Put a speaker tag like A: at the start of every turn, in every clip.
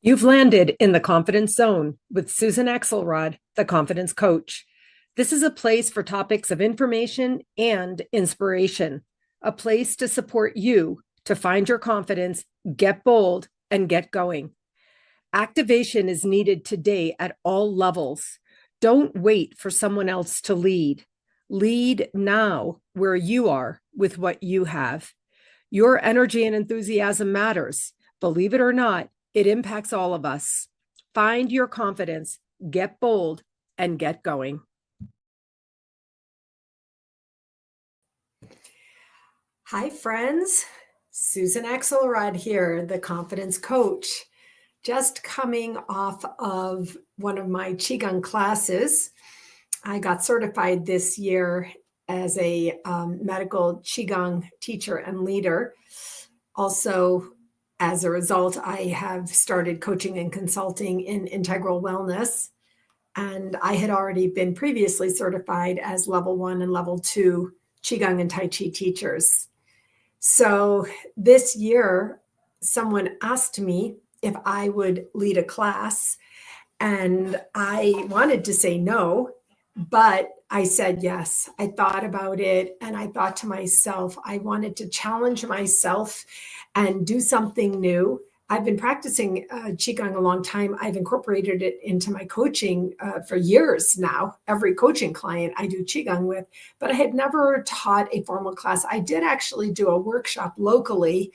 A: You've landed in the confidence zone with Susan Axelrod, the confidence coach. This is a place for topics of information and inspiration, a place to support you to find your confidence, get bold, and get going. Activation is needed today at all levels. Don't wait for someone else to lead. Lead now where you are with what you have. Your energy and enthusiasm matters. Believe it or not, it impacts all of us. Find your confidence, get bold, and get going. Hi, friends. Susan Axelrod here, the confidence coach. Just coming off of one of my Qigong classes. I got certified this year as a medical Qigong teacher and leader. Also, as a result, I have started coaching and consulting in integral wellness. And I had already been previously certified as level 1 and level 2 Qigong and Tai Chi teachers. So this year, someone asked me if I would lead a class, and I wanted to say no, but I said yes. I thought about it, and I thought to myself, I wanted to challenge myself and do something new. I've been practicing Qigong a long time. I've incorporated it into my coaching for years now. Every coaching client I do Qigong with, but I had never taught a formal class. I did actually do a workshop locally,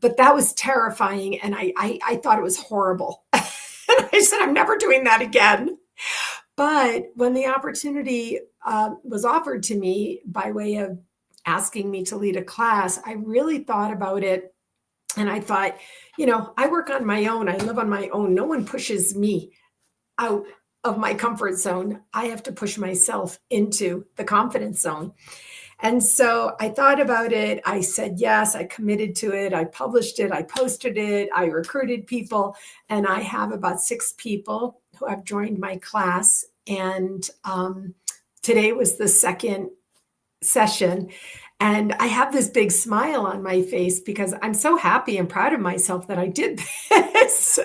A: but that was terrifying, and I thought it was horrible. And I said, I'm never doing that again. But when the opportunity was offered to me by way of asking me to lead a class, I really thought about it. And I thought, I work on my own. I live on my own. No one pushes me out of my comfort zone. I have to push myself into the confidence zone. And so I thought about it. I said yes. I committed to it. I published it. I posted it. I recruited people. And I have about 6 people who have joined my class. And today was the second session. And I have this big smile on my face because I'm so happy and proud of myself that I did this.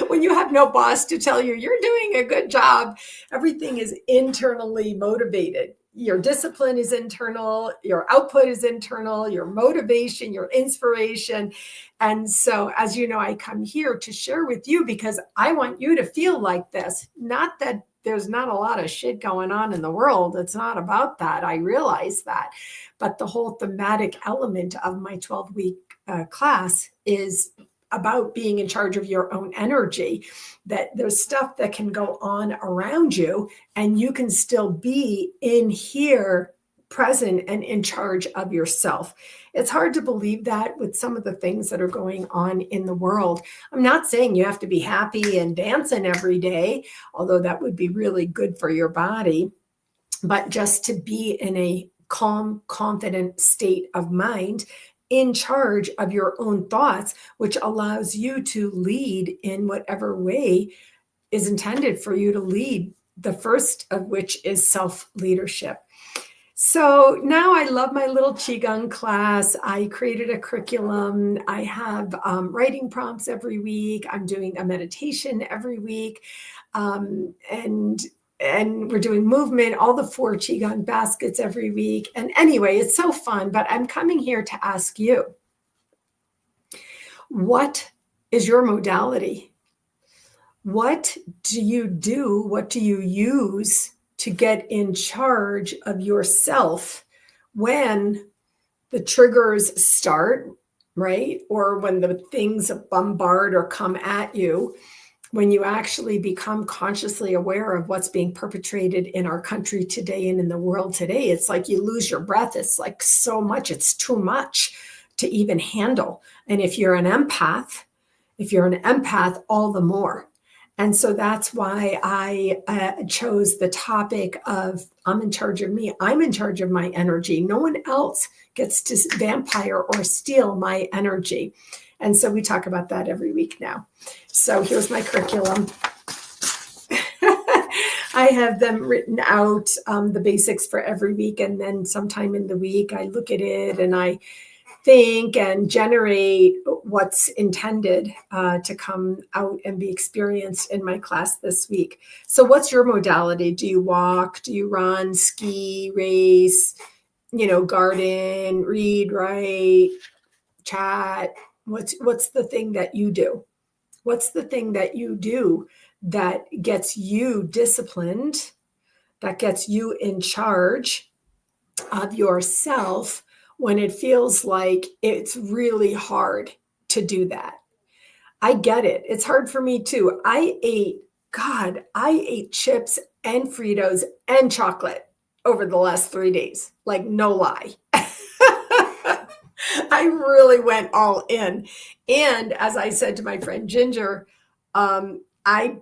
A: When you have no boss to tell you you're doing a good job, everything is internally motivated. Your discipline is internal, your output is internal, your motivation, your inspiration. And so, as you know, I come here to share with you because I want you to feel like this. Not that there's not a lot of shit going on in the world. It's not about that. I realize that. But the whole thematic element of my 12-week class is about being in charge of your own energy, that there's stuff that can go on around you and you can still be in here present and in charge of yourself. It's hard to believe that with some of the things that are going on in the world. I'm not saying you have to be happy and dancing every day, although that would be really good for your body, but just to be in a calm, confident state of mind, in charge of your own thoughts, which allows you to lead in whatever way is intended for you to lead, the first of which is self-leadership. So now I love my little Qigong class. I created a curriculum. I have writing prompts every week. I'm doing a meditation every week. And we're doing movement, all the 4 Qigong baskets every week. And anyway, it's so fun, but I'm coming here to ask you, what is your modality? What do you do? What do you use to get in charge of yourself when the triggers start, right? Or when the things bombard or come at you, when you actually become consciously aware of what's being perpetrated in our country today and in the world today. It's like you lose your breath. It's like so much, it's too much to even handle. And if you're an empath, all the more. And so that's why I chose the topic of I'm in charge of me. I'm in charge of my energy. No one else gets to vampire or steal my energy. And so we talk about that every week now. So here's my curriculum. I have them written out, the basics for every week. And then sometime in the week, I look at it and I think and generate what's intended to come out and be experienced in my class this week. So, what's your modality? Do you walk? Do you run, ski, race, garden, read, write, chat? What's the thing that you do? What's the thing that you do that gets you disciplined, that gets you in charge of yourself when it feels like it's really hard to do that? I get it. It's hard for me too. I ate chips and Fritos and chocolate over the last 3 days. Like, no lie. I really went all in. And as I said to my friend Ginger, I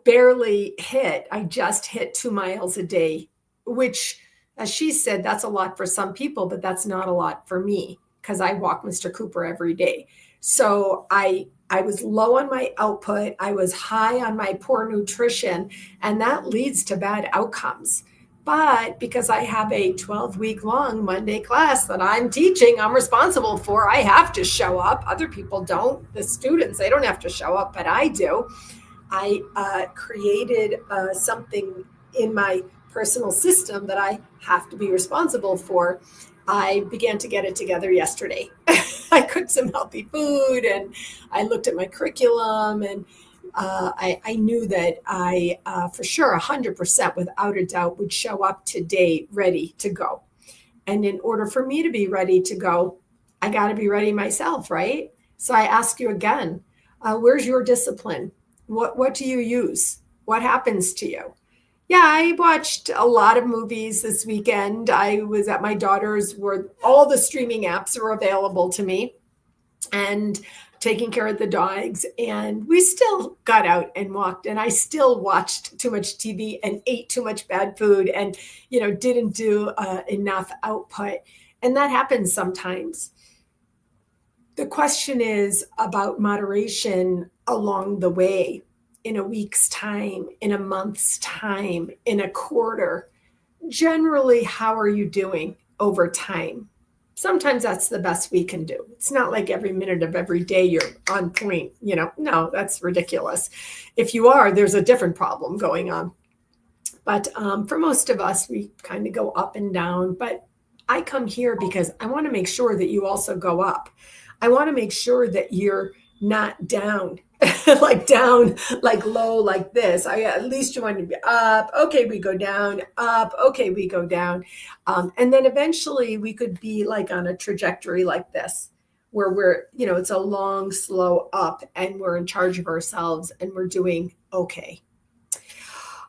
A: just hit 2 miles a day, which, as she said, that's a lot for some people, but that's not a lot for me because I walk Mr. Cooper every day. So I was low on my output. I was high on my poor nutrition, and that leads to bad outcomes. But because I have a 12-week long Monday class that I'm teaching, I'm responsible for, I have to show up. Other people don't. The students, they don't have to show up, but I do. I created something in my personal system that I have to be responsible for. I began to get it together yesterday. I cooked some healthy food and I looked at my curriculum, and I knew that I, for sure, 100% without a doubt, would show up today ready to go. And in order for me to be ready to go, I got to be ready myself, right? So I ask you again, where's your discipline? What do you use? What happens to you? Yeah, I watched a lot of movies this weekend. I was at my daughter's where all the streaming apps are available to me, and taking care of the dogs. And we still got out and walked, and I still watched too much TV and ate too much bad food and, didn't do enough output. And that happens sometimes. The question is about moderation along the way, in a week's time, in a month's time, in a quarter. Generally, how are you doing over time? Sometimes that's the best we can do. It's not like every minute of every day you're on point, no, that's ridiculous. If you are, there's a different problem going on. But for most of us, we kind of go up and down. But I come here because I want to make sure that you also go up. I want to make sure that you're not down, like low, like this. At least you want to be up. Okay, we go down, up. Okay, we go down. And then eventually we could be like on a trajectory like this, where it's a long, slow up, and we're in charge of ourselves and we're doing okay.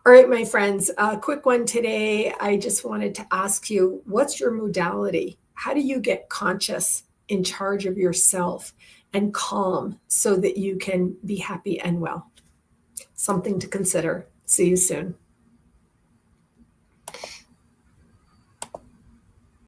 A: All right, my friends, a quick one today. I just wanted to ask you, what's your modality? How do you get conscious, in charge of yourself, and calm so that you can be happy and well? Something to consider. See you soon.